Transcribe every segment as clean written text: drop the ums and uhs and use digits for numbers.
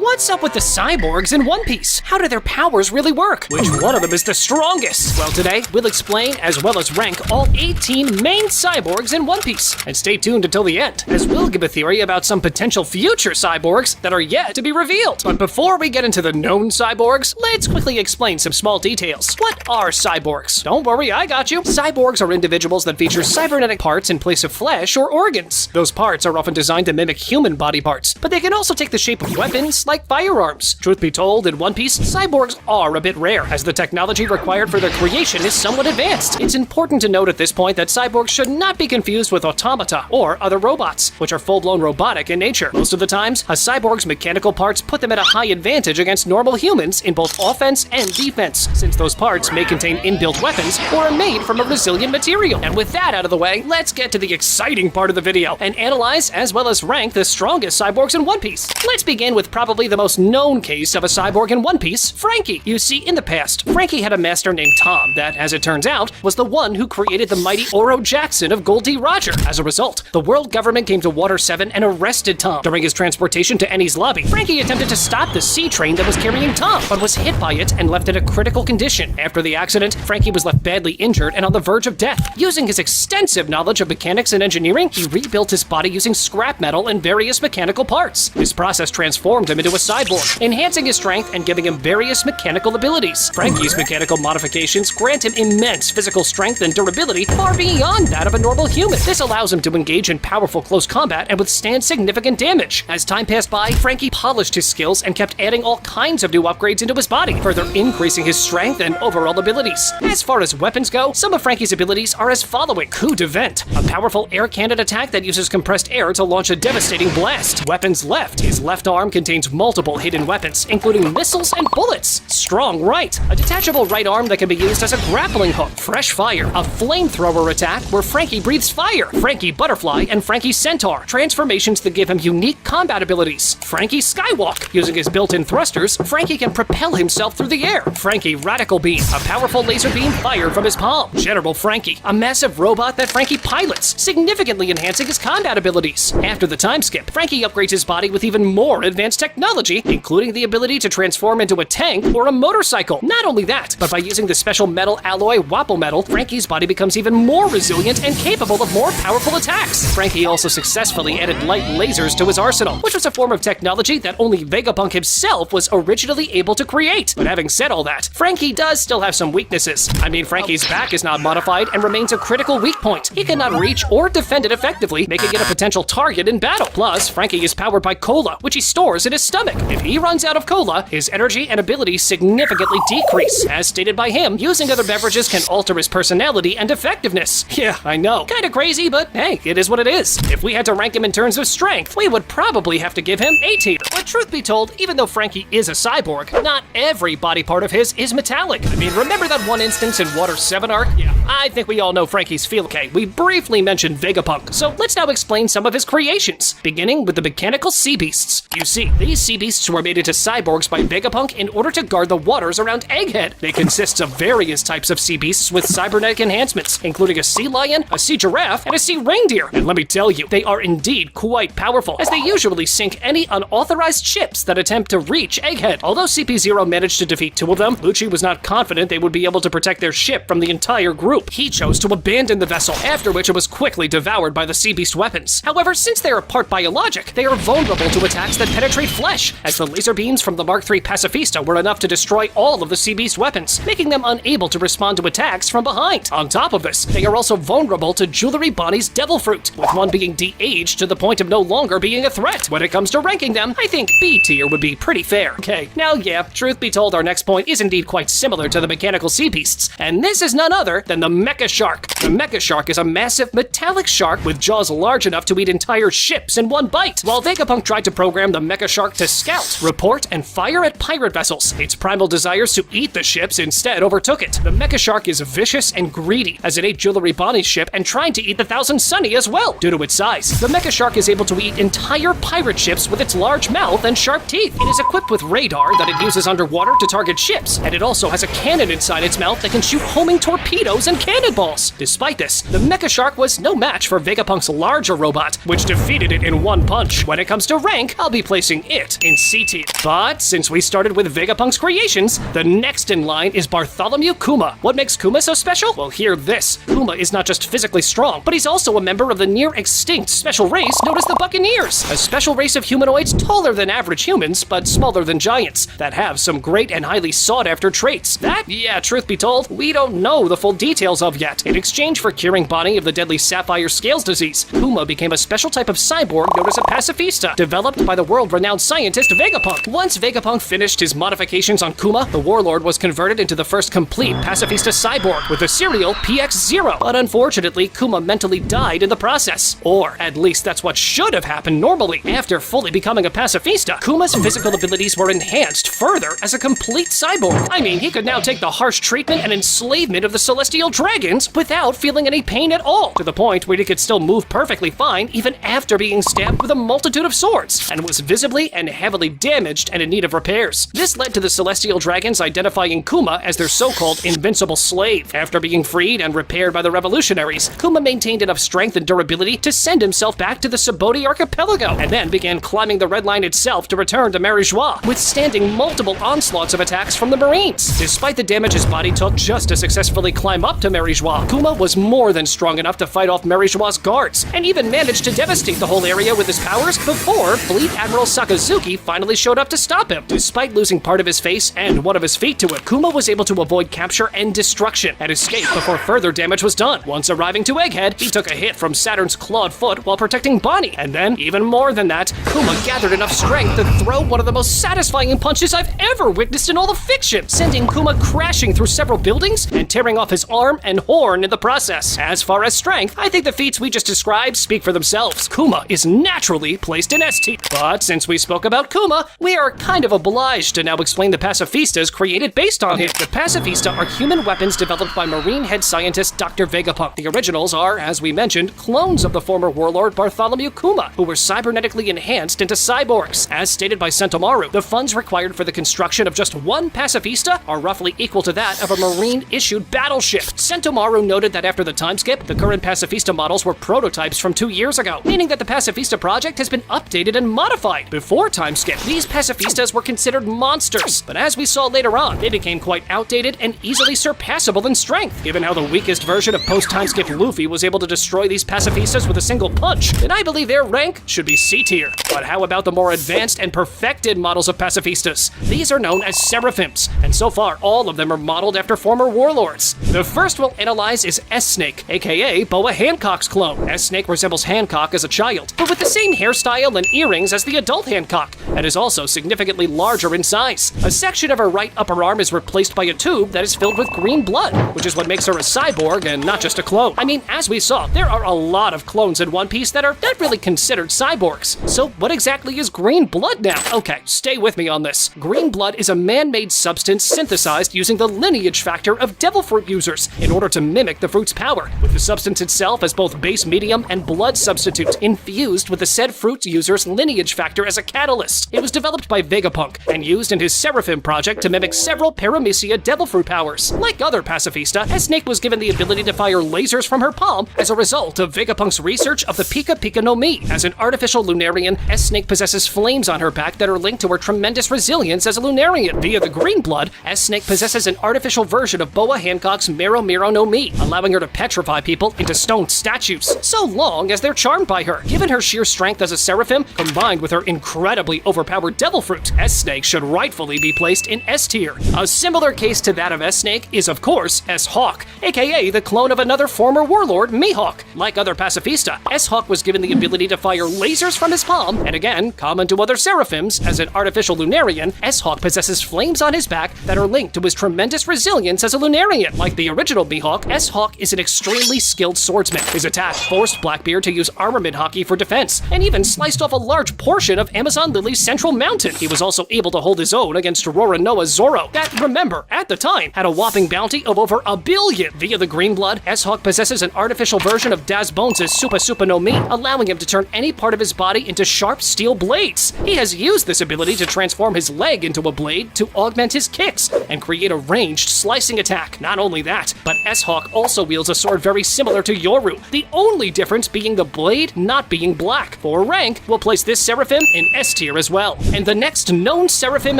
What's up with the cyborgs in One Piece? How do their powers really work? Which one of them is the strongest? Well, today we'll explain as well as rank all 18 main cyborgs in One Piece. And stay tuned until the end, as we'll give a theory about some potential future cyborgs that are yet to be revealed. But before we get into the known cyborgs, let's quickly explain some small details. What are cyborgs? Don't worry, I got you. Cyborgs are individuals that feature cybernetic parts in place of flesh or organs. Those parts are often designed to mimic human body parts, but they can also take the shape of weapons like firearms. Truth be told, in One Piece, cyborgs are a bit rare, as the technology required for their creation is somewhat advanced. It's important to note at this point that cyborgs should not be confused with automata or other robots, which are full-blown robotic in nature. Most of the times, a cyborg's mechanical parts put them at a high advantage against normal humans in both offense and defense, since those parts may contain inbuilt weapons or are made from a resilient material. And with that out of the way, let's get to the exciting part of the video and analyze as well as rank the strongest cyborgs in One Piece. Let's begin with probably the most known case of a cyborg in One Piece, Franky. You see, in the past, Franky had a master named Tom that, as it turns out, was the one who created the mighty Oro Jackson of Gold D. Roger. As a result, the world government came to Water 7 and arrested Tom. During his transportation to Enies lobby, Franky attempted to stop the sea train that was carrying Tom, but was hit by it and left in a critical condition. After the accident, Franky was left badly injured and on the verge of death. Using his extensive knowledge of mechanics and engineering, he rebuilt his body using scrap metal and various mechanical parts. This process transformed him into a cyborg, enhancing his strength and giving him various mechanical abilities. Franky's mechanical modifications grant him immense physical strength and durability far beyond that of a normal human. This allows him to engage in powerful close combat and withstand significant damage. As time passed by, Franky polished his skills and kept adding all kinds of new upgrades into his body, further increasing his strength and overall abilities. As far as weapons go, some of Franky's abilities are as following. Coup de Vent, a powerful air cannon attack that uses compressed air to launch a devastating blast. Weapons left, his left arm contains multiple hidden weapons, including missiles and bullets. Strong right, a detachable right arm that can be used as a grappling hook. Fresh Fire, a flamethrower attack where Franky breathes fire. Franky Butterfly and Franky Centaur, transformations that give him unique combat abilities. Franky Skywalk, using his built-in thrusters, Franky can propel himself through the air. Franky Radical Beam, a powerful laser beam fired from his palm. General Franky, a massive robot that Franky pilots, significantly enhancing his combat abilities. After the time skip, Franky upgrades his body with even more advanced technology, including the ability to transform into a tank or a motorcycle. Not only that, but by using the special metal alloy Wapo metal, Franky's body becomes even more resilient and capable of more powerful attacks. Franky also successfully added light lasers to his arsenal, which was a form of technology that only Vegapunk himself was originally able to create. But having said all that, Franky does still have some weaknesses. I mean, Franky's back is not modified and remains a critical weak point. He cannot reach or defend it effectively, making it a potential target in battle. Plus, Franky is powered by cola, which he stores in his stomach. If he runs out of cola, his energy and abilities significantly decrease. As stated by him, using other beverages can alter his personality and effectiveness. Yeah, I know. Kinda crazy, but hey, it is what it is. If we had to rank him in terms of strength, we would probably have to give him A tier. But truth be told, even though Franky is a cyborg, not every body part of his is metallic. I mean, remember that one instance in Water 7 arc? Yeah, I think we all know Franky's feel. Okay, we briefly mentioned Vegapunk, so let's now explain some of his creations, beginning with the mechanical sea beasts. You see, these sea beasts were made into cyborgs by Vegapunk in order to guard the waters around Egghead. They consist of various types of sea beasts with cybernetic enhancements, including a sea lion, a sea giraffe, and a sea reindeer. And let me tell you, they are indeed quite powerful, as they usually sink any unauthorized ships that attempt to reach Egghead. Although CP0 managed to defeat 2 of them, Lucci was not confident they would be able to protect their ship from the entire group. He chose to abandon the vessel, after which it was quickly devoured by the sea beast weapons. However, since they are part biologic, they are vulnerable to attacks that penetrate flesh, as the laser beams from the Mark III Pacifista were enough to destroy all of the sea beast weapons, making them unable to respond to attacks from behind. On top of this, they are also vulnerable to Jewelry Bonnie's Devil Fruit, with one being de-aged to the point of no longer being a threat. When it comes to ranking them, I think B tier would be pretty fair. Okay, now yeah, truth be told, our next point is indeed quite similar to the mechanical sea beasts, and this is none other than the Mecha Shark. The Mecha Shark is a massive metallic shark with jaws large enough to eat entire ships in one bite. While Vegapunk tried to program the Mecha Shark to scout, report, and fire at pirate vessels, its primal desires to eat the ships instead overtook it. The Mecha Shark is vicious and greedy, as it ate Jewelry Bonnie's ship and tried to eat the Thousand Sunny as well. Due to its size, the Mecha Shark is able to eat entire pirate ships with its large mouth mouth and sharp teeth. It is equipped with radar that it uses underwater to target ships, and it also has a cannon inside its mouth that can shoot homing torpedoes and cannonballs. Despite this, the Mecha Shark was no match for Vegapunk's larger robot, which defeated it in one punch. When it comes to rank, I'll be placing it in C tier. But since we started with Vegapunk's creations, the next in line is Bartholomew Kuma. What makes Kuma so special? Well, hear this. Kuma is not just physically strong, but he's also a member of the near-extinct special race known as the Buccaneers, a special race of humanoids taller than average humans, but smaller than giants, that have some great and highly sought-after traits that, yeah, truth be told, we don't know the full details of yet. In exchange for curing Bonnie of the deadly sapphire scales disease, Kuma became a special type of cyborg known as a pacifista, developed by the world-renowned scientist Vegapunk. Once Vegapunk finished his modifications on Kuma, the warlord was converted into the first complete pacifista cyborg with the serial PX0. But unfortunately, Kuma mentally died in the process. Or at least that's what should have happened normally. After fully becoming a pacifista, Kuma's physical abilities were enhanced further as a complete cyborg. I mean, he could now take the harsh treatment and enslavement of the celestial dragons without feeling any pain at all, to the point where he could still move perfectly fine even after being stabbed with a multitude of swords, and was visibly and heavily damaged and in need of repairs. This led to the celestial dragons identifying Kuma as their so-called invincible slave. After being freed and repaired by the revolutionaries, Kuma maintained enough strength and durability to send himself back to the Subodi archipelago, and then began climbing the Red Line itself to return to Marijois, withstanding multiple onslaughts of attacks from the Marines. Despite the damage his body took just to successfully climb up to Marijois, Kuma was more than strong enough to fight off Marijois' guards, and even managed to devastate the whole area with his powers before Fleet Admiral Sakazuki finally showed up to stop him. Despite losing part of his face and one of his feet to it, Kuma was able to avoid capture and destruction and escape before further damage was done. Once arriving to Egghead, he took a hit from Saturn's clawed foot while protecting Bonnie, and then, even more than that, Kuma gathered enough strength to throw one of the most satisfying punches I've ever witnessed in all of fiction, sending Kuma crashing through several buildings and tearing off his arm and horn in the process. As far as strength, I think the feats we just described speak for themselves. Kuma is naturally placed in S tier. But since we spoke about Kuma, we are kind of obliged to now explain the pacifistas created based on him. The pacifista are human weapons developed by Marine head scientist Dr. Vegapunk. The originals are, as we mentioned, clones of the former warlord Bartholomew Kuma, who were cybernetically enhanced into cyborgs. As stated by Sentomaru, the funds required for the construction of just one pacifista are roughly equal to that of a Marine-issued battleship. Sentomaru noted that after the time skip, the current pacifista models were prototypes from 2 years ago, meaning that the pacifista project has been updated and modified. Before time skip, these pacifistas were considered monsters, but as we saw later on, they became quite outdated and easily surpassable in strength. Given how the weakest version of post-time skip Luffy was able to destroy these pacifistas with a single punch, then I believe their rank should be C tier. But how about the more advanced and perfected models of pacifistas? These are known as seraphims, and so far all of them are modeled after former warlords. The first we'll analyze is S-Snake, aka Boa Hancock's clone. S-Snake resembles Hancock as a child, but with the same hairstyle and earrings as the adult Hancock, and is also significantly larger in size. A section of her right upper arm is replaced by a tube that is filled with green blood, which is what makes her a cyborg and not just a clone. I mean, as we saw, there are a lot of clones in One Piece that are not really considered cyborgs. So what exactly is green blood now? Okay, stay with me on this. Green blood is a man-made substance synthesized using the lineage factor of devil fruit users in order to mimic the fruit's power, with the substance itself as both base medium and blood substitute, infused with the said fruit user's lineage factor as a catalyst. It was developed by Vegapunk and used in his Seraphim project to mimic several Paramecia devil fruit powers. Like other pacifista, S-Snake was given the ability to fire lasers from her palm as a result of Vegapunk's research of the Pika Pika no Mi. As an artificial Lunarian, S-Snake possesses flames on her back that are linked to her tremendous resilience as a Lunarian. Via the green blood, S-Snake possesses an artificial version of Boa Hancock's Mero Mero no Mi, allowing her to petrify people into stone statues, so long as they're charmed by her. Given her sheer strength as a Seraphim, combined with her incredibly overpowered devil fruit, S-Snake should rightfully be placed in S tier. A similar case to that of S-Snake is, of course, S-Hawk, aka the clone of another former warlord, Mihawk. Like other pacifista, S-Hawk was given the ability to fire lasers from his palm, and again, common to other Seraphims, as an artificial Lunarian, S-Hawk possesses flames on his back that are linked to his tremendous resilience as a Lunarian. Like the original Mihawk, S-Hawk is an extremely skilled swordsman. His attack forced Blackbeard to use armament hockey for defense, and even sliced off a large portion of Amazon Lily's central mountain. He was also able to hold his own against Roronoa's Zoro, that, remember, at the time, had a whopping bounty of over 1 billion. Via the green blood, S-Hawk possesses an artificial version of Daz Bones' Supa Supa no Mi, allowing him to turn any part of his body into sharp steel blades. hits. He has used this ability to transform his leg into a blade to augment his kicks and create a ranged slicing attack. Not only that, but S-Hawk also wields a sword very similar to Yoru, the only difference being the blade not being black. For rank, we'll place this Seraphim in S tier as well. And the next known Seraphim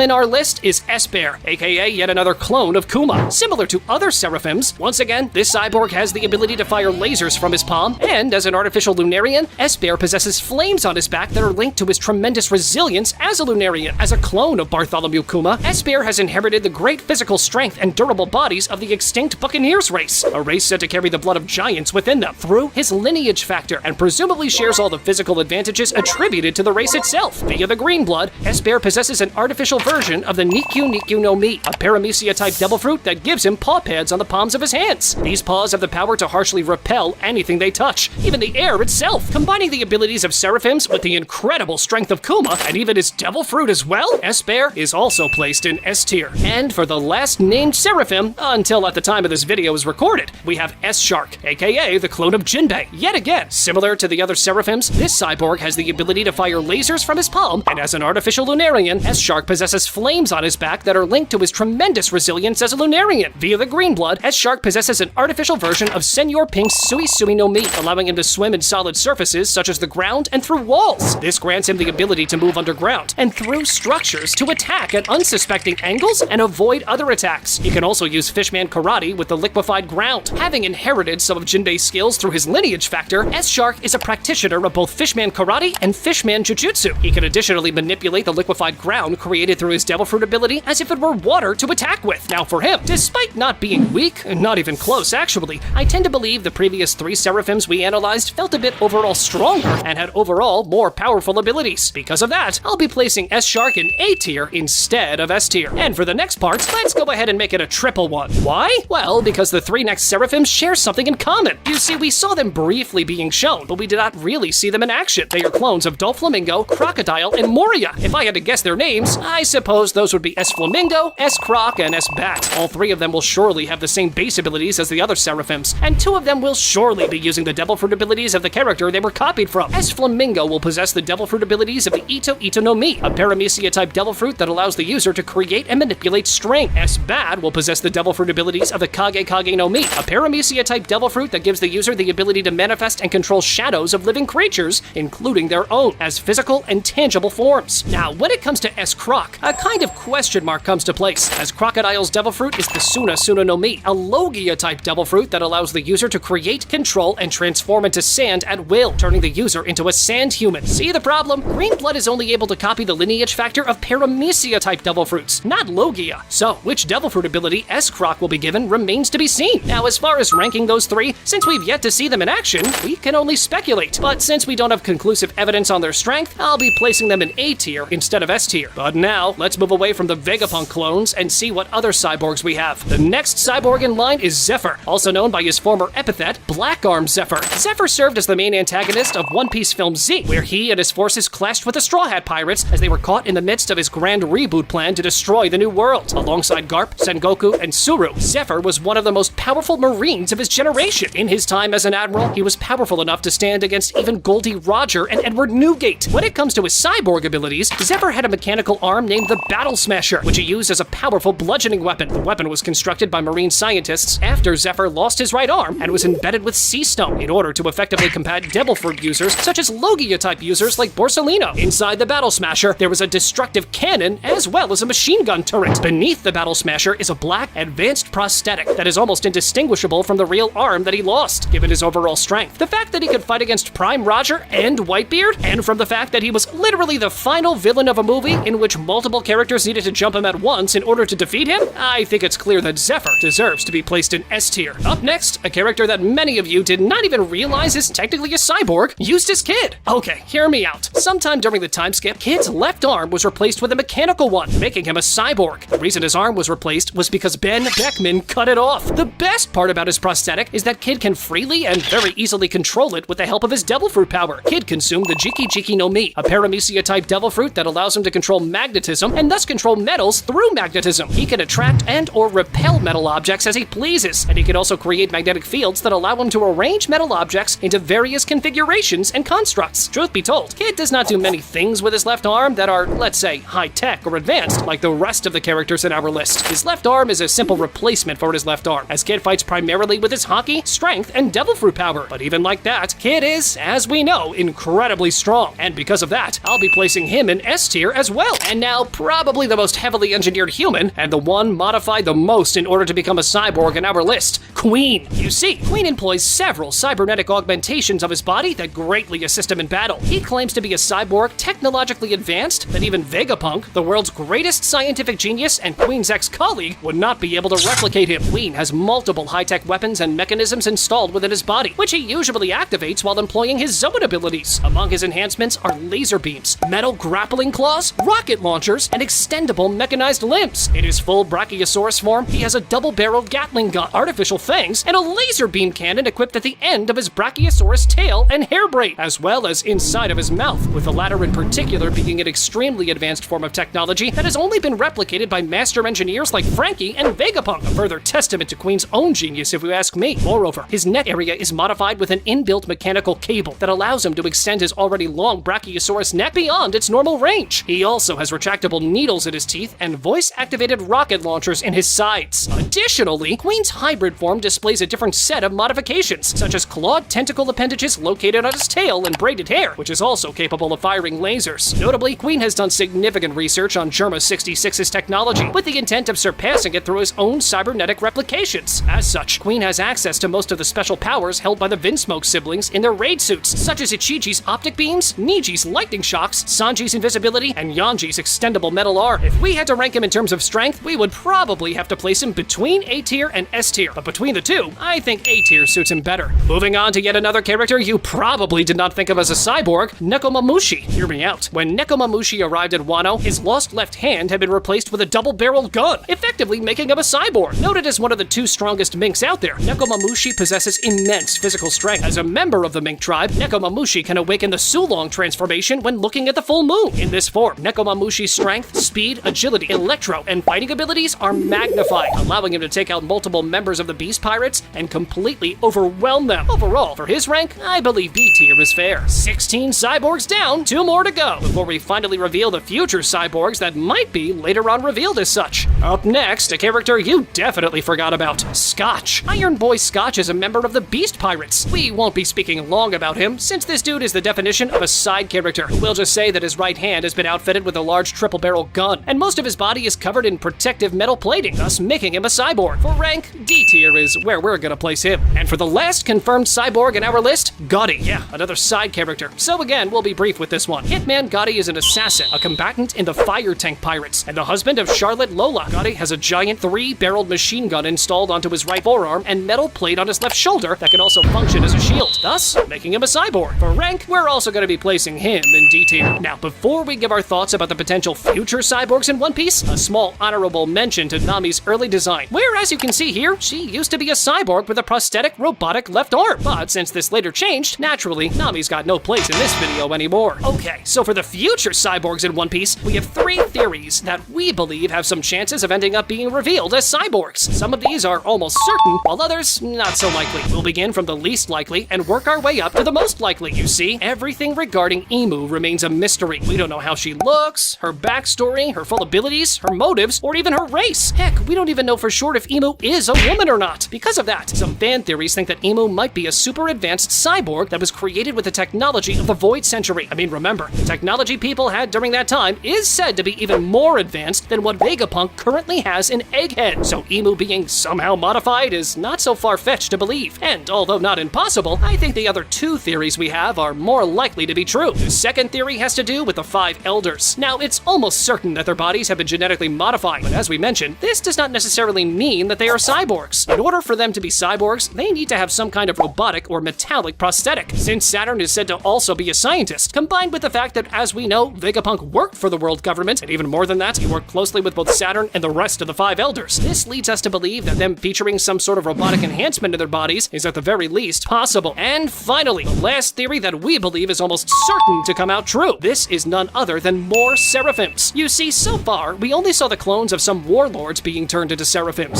in our list is S-Bear, aka yet another clone of Kuma. Similar to other Seraphims, once again, this cyborg has the ability to fire lasers from his palm, and as an artificial Lunarian, S-Bear possesses flames on his back that are linked to his tremendous resilience as a Lunarian. As a clone of Bartholomew Kuma, S-Bear has inherited the great physical strength and durable bodies of the extinct Buccaneers race, a race said to carry the blood of giants within them through his lineage factor, and presumably shares all the physical advantages attributed to the race itself. Via the green blood, S-Bear possesses an artificial version of the Nikyu no Mi, a paramecia-type devil fruit that gives him paw pads on the palms of his hands. These paws have the power to harshly repel anything they touch, even the air itself. Combining the abilities of Seraphims with the incredible strength of Kuma, and even his devil fruit as well, S-Bear is also placed in S tier. And for the last named Seraphim, until at the time of this video is recorded, we have S-Shark, aka the clone of Jinbei. Yet again, similar to the other Seraphims, this cyborg has the ability to fire lasers from his palm, and as an artificial Lunarian, S-Shark possesses flames on his back that are linked to his tremendous resilience as a Lunarian. Via the green blood, S-Shark possesses an artificial version of Senor Pink's Sui no Mi, allowing him to swim in solid surfaces such as the ground and through walls. This grants him the ability to move underground and through structures to attack at unsuspecting angles and avoid other attacks. He can also use Fishman Karate with the liquefied ground. Having inherited some of Jinbei's skills through his lineage factor, S-Shark is a practitioner of both Fishman Karate and Fishman Jujutsu. He can additionally manipulate the liquefied ground created through his Devil Fruit ability as if it were water to attack with. Now for him, despite not being weak, not even close actually, I tend to believe the previous 3 Seraphims we analyzed felt a bit overall stronger and had overall more powerful abilities. Because of that, I'll be placing S-Shark in A tier instead of S tier. And for the next part, let's go ahead and make it a triple one. Why? Well, because the 3 next Seraphims share something in common. You see, we saw them briefly being shown, but we did not really see them in action. They are clones of Doflamingo, Crocodile, and Moria. If I had to guess their names, I suppose those would be S-Flamingo, S-Croc, and S-Bat. All 3 of them will surely have the same base abilities as the other Seraphims, and 2 of them will surely be using the Devil Fruit abilities of the character they were copied from. S-Flamingo will possess the Devil Fruit abilities of the Ito no Mi, a paramecia-type Devil Fruit that allows the user to create and manipulate string. S-Bad will possess the Devil Fruit abilities of the Kage no Mi, a paramecia-type Devil Fruit that gives the user the ability to manifest and control shadows of living creatures, including their own, as physical and tangible forms. Now, when it comes to S-Croc, a kind of question mark comes to place, as Crocodile's Devil Fruit is the Suna no Mi, a Logia-type Devil Fruit that allows the user to create, control, and transform into sand at will, turning the user into a sand human. See the problem? Green Blood is only able to copy the lineage factor of Paramecia-type Devil Fruits, not Logia. So, which Devil Fruit ability S-Croc will be given remains to be seen. Now, as far as ranking those 3, since we've yet to see them in action, we can only speculate. But since we don't have conclusive evidence on their strength, I'll be placing them in A tier instead of S tier. But now, let's move away from the Vegapunk clones and see what other cyborgs we have. The next cyborg in line is Zephyr, also known by his former epithet, Black Arm Zephyr. Zephyr served as the main antagonist of One Piece film Z, where he and his forces clashed with the Straw Hat Pirates as they were caught in the midst of his grand reboot plan to destroy the New World. Alongside Garp, Sengoku, and Suru, Zephyr was one of the most powerful Marines of his generation. In his time as an admiral, he was powerful enough to stand against even Goldie Roger and Edward Newgate. When it comes to his cyborg abilities, Zephyr had a mechanical arm named the Battle Smasher, which he used as a powerful bludgeoning weapon. The weapon was constructed by marine scientists after Zephyr lost his right arm and was embedded with sea stone in order to effectively combat Devil Fruit users such as Logia-type users like Borsalino. Inside the Battle Smasher, there was a destructive cannon as well as a machine gun turret. Beneath the Battle Smasher is a black, advanced prosthetic that is almost indistinguishable from the real arm that he lost, given his overall strength. The fact that he could fight against Prime Roger and Whitebeard, and from the fact that he was literally the final villain of a movie in which multiple characters needed to jump him at once in order to defeat him, I think it's clear that Zephyr deserves to be placed in S tier. Up next, a character that many of you did not even realize is technically a cyborg, Eustace Kid. Okay, hear me out. Sometime during the time skip, Kid's left arm was replaced with a mechanical one, making him a cyborg. The reason his arm was replaced was because Ben Beckman cut it off. The best part about his prosthetic is that Kid can freely and very easily control it with the help of his Devil Fruit power. Kid consumed the Jiki no Mi, a paramecia-type Devil Fruit that allows him to control magnetism and thus control metals through magnetism. He can attract and or repel metal objects as he pleases, and he can also create magnetic fields that allow him to arrange metal objects into various configurations and constructs. Truth be told, Kid does not do many things with his left arm that are, let's say, high-tech or advanced, like the rest of the characters in our list. His left arm is a simple replacement for his left arm, as Kid fights primarily with his hockey, strength, and devil fruit power. But even like that, Kid is, as we know, incredibly strong. And because of that, I'll be placing him in S tier as well. And now, probably the most heavily engineered human, and the one modified the most in order to become a cyborg in our list, Queen. You see, Queen employs several cybernetic augmentations of his body that greatly assist him in battle. He claims to be a cyborg technologically advanced that even Vegapunk, the world's greatest scientific genius and Queen's ex-colleague, would not be able to replicate him. Queen has multiple high-tech weapons and mechanisms installed within his body, which he usually activates while employing his zone abilities. Among his enhancements are laser beams, metal grappling claws, rocket launchers, and extendable mechanized limbs. In his full Brachiosaurus form, he has a double-barreled Gatling gun, artificial fangs, and a laser beam cannon equipped at the end of his Brachiosaurus tail and hair braid, as well as inside of his mouth, with the latter in particular being an extremely advanced form of technology that has only been replicated by master engineers like Frankie and Vegapunk, a further testament to Queen's own genius if you ask me. Moreover, his neck area is modified with an inbuilt mechanical cable that allows him to extend his already long Brachiosaurus neck beyond its normal range. He also has retractable needles in his teeth and voice-activated rocket launchers in his sides. Additionally, Queen's hybrid form displays a different set of modifications, such as clawed tentacle appendages located on his tail and braided hair, which is also capable of firing lasers. Notably, Queen has done significant research on Germa 66's technology, with the intent of surpassing it through his own cybernetic replications. As such, Queen has access to most of the special powers held by the Vinsmoke siblings in their raid suits, such as Ichiji's optic beams, Niji's lightning shocks, Sanji's invisibility, and Yanji's extendable metal arm. If we had to rank him in terms of strength, we would probably have to place him between A tier and S tier, but between the two, I think A tier suits him better. Moving on to yet another character you probably did not think of as a cyborg, Nekomamushi. Hear me out. When Nekomamushi arrived at Wano, his lost left hand had been replaced with a double-barreled gun, effectively making him a cyborg. Noted as one of the two strongest minks out there, Nekomamushi possesses immense physical strength. As a member of the Mink tribe, Nekomamushi can awaken the Sulong transformation when looking at the full moon. In this form, Nekomamushi's strength, speed, agility, electro, and fighting abilities are magnified, allowing him to take out multiple members of the Beast Pirates and completely overwhelm them. Overall, for his rank, I believe B tier is fair. 16 cyborgs down, 2 more to go, before we finally reveal the future cyborgs that might be later on revealed as such. Up next, a character you definitely forgot about, Scotch. Iron Boy Scotch is a member of the Beast Pirates. We won't be speaking long about him, since this dude is the definition of a side character. We'll just say that his right hand has been outfitted with a large triple-barrel gun, and most of his body is covered in protective metal plating, thus making him a cyborg. For rank, D tier is where we're gonna place him. And for the last confirmed cyborg in our list, Gotti. Yeah, another side character. So again, we'll be brief with this one. Hitman Gotti is an assassin, a combatant in the Fire Tank Pirates, and the husband of Charlotte Lola. Gotti has a giant 3-barreled machine gun installed onto his right forearm and metal plate on his left shoulder that can also function as a shield, thus making him a cyborg. For rank, we're also going to be placing him in D tier. Now, before we give our thoughts about the potential future cyborgs in One Piece, a small honorable mention to Nami's early design, where, as you can see here, she used to be a cyborg with a prosthetic robotic left arm. But since this later changed, naturally, Nami's got no place in this video anymore. Okay, so for the future cyborgs in One Piece, we have 3 theories that we believe have some chances of ending up being revealed as cyborgs. Some of these are almost certain, while others not so likely. We'll begin from the least likely and work our way up to the most likely. You see, everything regarding Imu remains a mystery. We don't know how she looks, her backstory, her full abilities, her motives, or even her race. Heck, we don't even know for sure if Imu is a woman or not. Because of that, some fan theories think that Imu might be a super advanced cyborg that was created with the technology of the Void Century. I mean, remember, the technology people had during that time is said to be even more advanced than what Vegapunk currently has in Egghead. So Imu being somehow modified is not so far-fetched to believe. And although not impossible, I think the other 2 theories we have are more likely to be true. The second theory has to do with the 5 elders. Now, it's almost certain that their bodies have been genetically modified, but as we mentioned, this does not necessarily mean that they are cyborgs. In order for them to be cyborgs, they need to have some kind of robotic or metallic prosthetic. Since Saturn is said to also be a scientist, combined with the fact that, as we know, Vegapunk worked for the world government, and even more than that, he worked closely with both Saturn and the rest of the 5 elders. This leads us to believe that them featuring some sort of robotic enhancement in their bodies is at the very least possible. And finally, the last theory that we believe is almost certain to come out true. This is none other than more Seraphims. You see, so far, we only saw the clones of some warlords being turned into Seraphims.